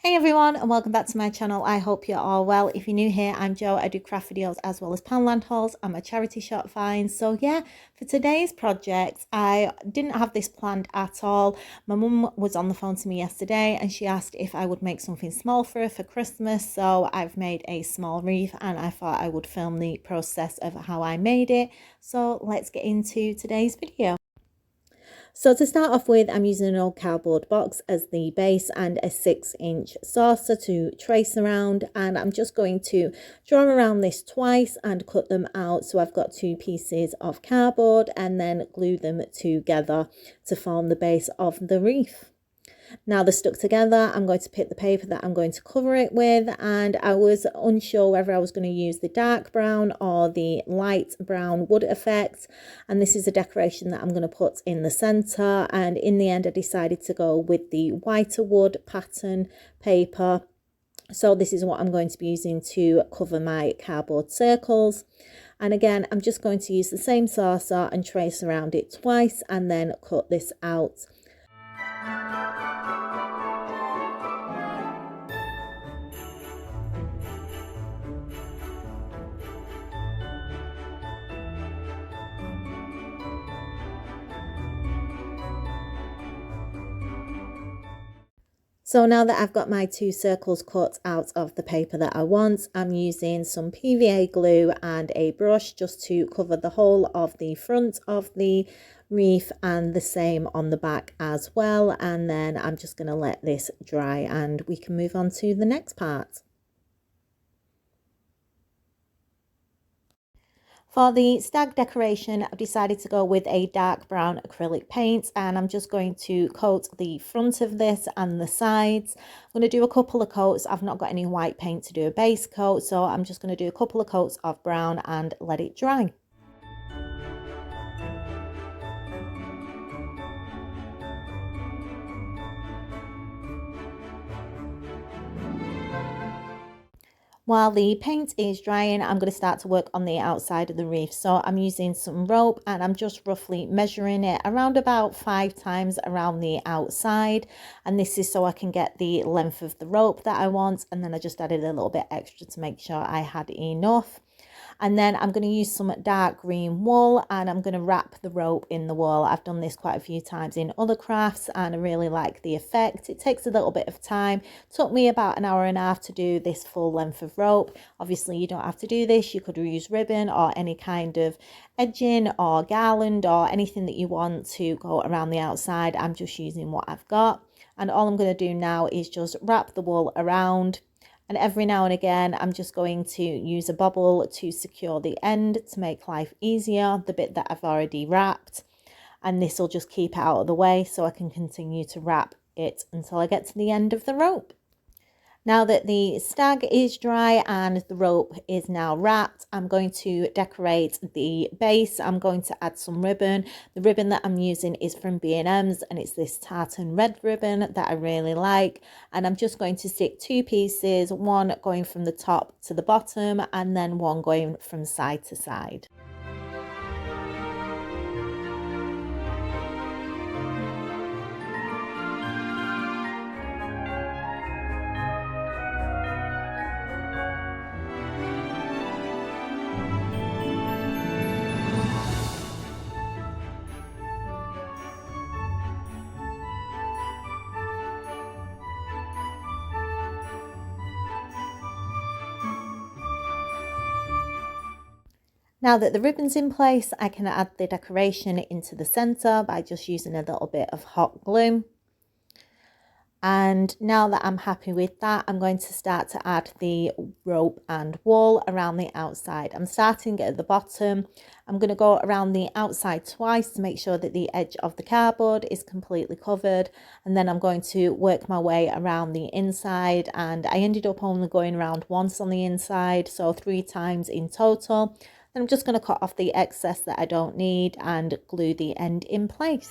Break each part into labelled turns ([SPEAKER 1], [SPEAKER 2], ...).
[SPEAKER 1] Hey everyone, and welcome back to my channel. I hope you're all well. If you're new here, I'm Jo. I do craft videos as well as Poundland hauls. I'm a charity shop finds. So yeah, for today's project, I didn't have this planned at all. My mum was on the phone to me yesterday and she asked if I would make something small for her for Christmas. So I've made a small wreath and I thought I would film the process of how I made it. So let's get into today's video. So to start off with, I'm using an old cardboard box as the base and a 6-inch saucer to trace around, and I'm just going to draw around this twice and cut them out. So I've got 2 pieces of cardboard and then glue them together to form the base of the wreath. Now they're stuck together, I'm going to pick the paper that I'm going to cover it with, and I was unsure whether I was going to use the dark brown or the light brown wood effect, and this is a decoration that I'm going to put in the centre, and in the end I decided to go with the whiter wood pattern paper. So this is what I'm going to be using to cover my cardboard circles. And again, I'm just going to use the same saucer and trace around it twice and then cut this out. So now that I've got my 2 circles cut out of the paper that I want, I'm using some PVA glue and a brush just to cover the whole of the front of the wreath and the same on the back as well. And then I'm just going to let this dry and we can move on to the next part. For the stag decoration, I've decided to go with a dark brown acrylic paint, and I'm just going to coat the front of this and the sides. I'm going to do a couple of coats. I've not got any white paint to do a base coat, so I'm just going to do a couple of coats of brown and let it dry. While the paint is drying, I'm going to start to work on the outside of the wreath. So I'm using some rope and I'm just roughly measuring it around about 5 times around the outside. And this is so I can get the length of the rope that I want. And then I just added a little bit extra to make sure I had enough. And then I'm going to use some dark green wool and I'm going to wrap the rope in the wool. I've done this quite a few times in other crafts and I really like the effect. It takes a little bit of time. It took me about an hour and a half to do this full length of rope. Obviously you don't have to do this. You could use ribbon or any kind of edging or garland or anything that you want to go around the outside. I'm just using what I've got. And all I'm going to do now is just wrap the wool around. And every now and again, I'm just going to use a bobble to secure the end to make life easier, the bit that I've already wrapped. And this will just keep it out of the way so I can continue to wrap it until I get to the end of the rope. Now that the stag is dry and the rope is now wrapped, I'm going to decorate the base. I'm going to add some ribbon. The ribbon that I'm using is from B&M's and it's this tartan red ribbon that I really like. And I'm just going to stick 2 pieces, one going from the top to the bottom and then one going from side to side. Now that the ribbon's in place, I can add the decoration into the centre by just using a little bit of hot glue. And now that I'm happy with that, I'm going to start to add the rope and wool around the outside. I'm starting at the bottom. I'm going to go around the outside twice to make sure that the edge of the cardboard is completely covered. And then I'm going to work my way around the inside. And I ended up only going around once on the inside, so 3 times in total. Then I'm just going to cut off the excess that I don't need and glue the end in place.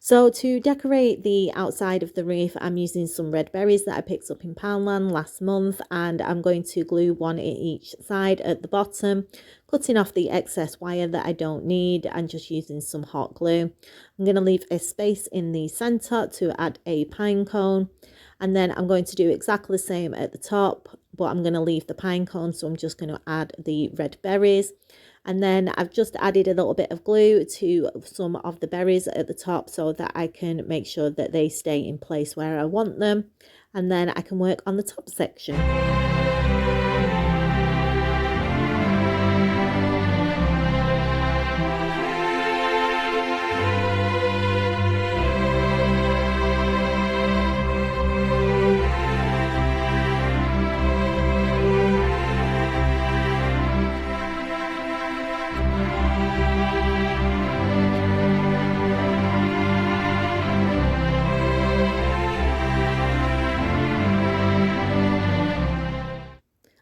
[SPEAKER 1] So to decorate the outside of the wreath, I'm using some red berries that I picked up in Poundland last month, and I'm going to glue one at each side at the bottom, cutting off the excess wire that I don't need and just using some hot glue. I'm going to leave a space in the center to add a pine cone, and then I'm going to do exactly the same at the top, but I'm going to leave the pine cone, so I'm just going to add the red berries. And then I've just added a little bit of glue to some of the berries at the top so that I can make sure that they stay in place where I want them. And then I can work on the top section.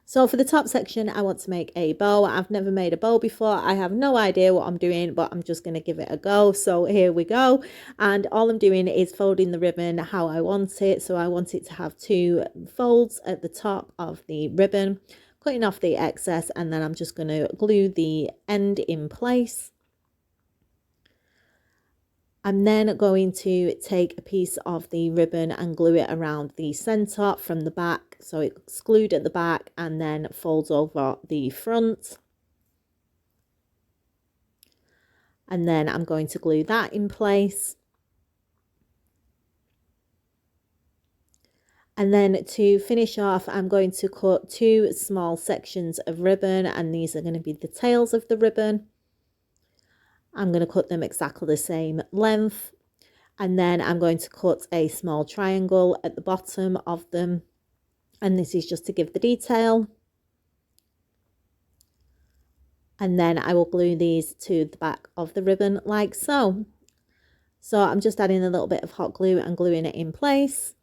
[SPEAKER 1] So for the top section, I want to make a bow. I've never made a bow before. I have no idea what I'm doing, but I'm just going to give it a go. So here we go. And all I'm doing is folding the ribbon how I want it. So I want it to have 2 folds at the top of the ribbon, cutting off the excess, and then I'm just going to glue the end in place. I'm then going to take a piece of the ribbon and glue it around the center from the back, so it's glued at the back and then folds over the front. And then I'm going to glue that in place. And then to finish off, I'm going to cut 2 small sections of ribbon, and these are going to be the tails of the ribbon. I'm going to cut them exactly the same length, and then I'm going to cut a small triangle at the bottom of them, and this is just to give the detail. And then I will glue these to the back of the ribbon like so. So I'm just adding a little bit of hot glue and gluing it in place.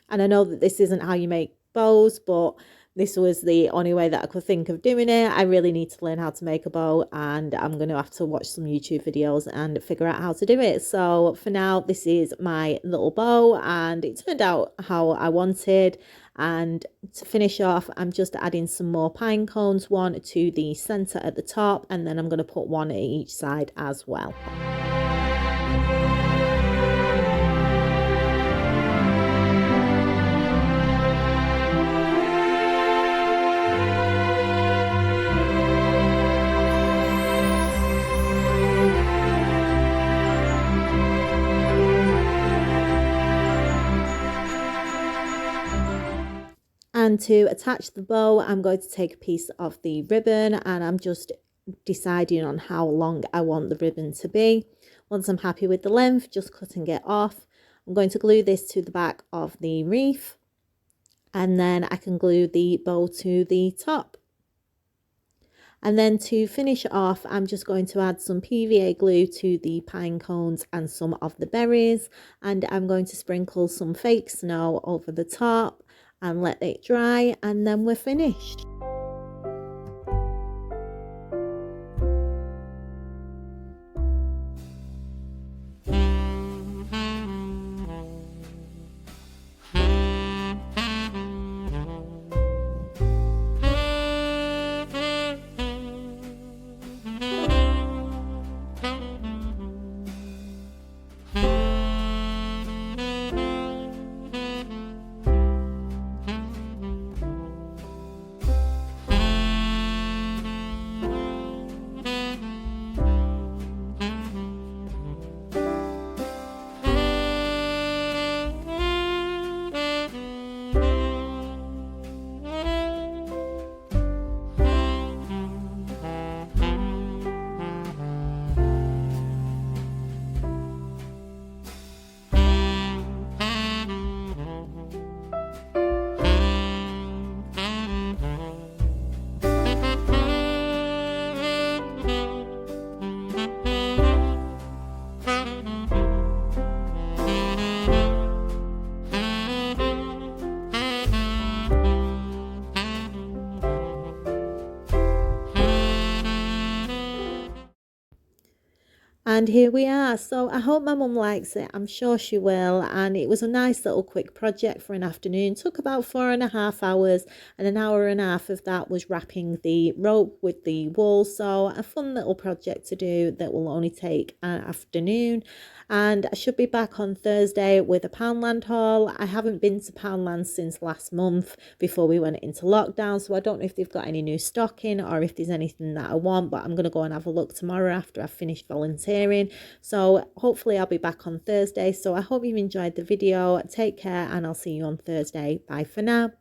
[SPEAKER 1] And I know that this isn't how you make bows, but this was the only way that I could think of doing it. I really need to learn how to make a bow, and I'm going to have to watch some YouTube videos and figure out how to do it. So for now, this is my little bow, and it turned out how I wanted. And to finish off, I'm just adding some more pine cones, one to the center at the top, and then I'm going to put one at each side as well. And to attach the bow, I'm going to take a piece of the ribbon, and I'm just deciding on how long I want the ribbon to be. Once I'm happy with the length, just cutting it off. I'm going to glue this to the back of the wreath, and then I can glue the bow to the top. And then to finish off, I'm just going to add some PVA glue to the pine cones and some of the berries, and I'm going to sprinkle some fake snow over the top and let it dry, and then we're finished. And here we are. So I hope my mum likes it. I'm sure she will. And it was a nice little quick project for an afternoon. Took about 4.5 hours, and an hour and a half of that was wrapping the rope with the wool. So a fun little project to do that will only take an afternoon. And I should be back on Thursday with a Poundland haul. I haven't been to Poundland since last month before we went into lockdown, so I don't know if they've got any new stock in or if there's anything that I want, but I'm going to go and have a look tomorrow after I've finished volunteering. So hopefully I'll be back on Thursday. So I hope you've enjoyed the video. Take care, and I'll see you on Thursday. Bye for now.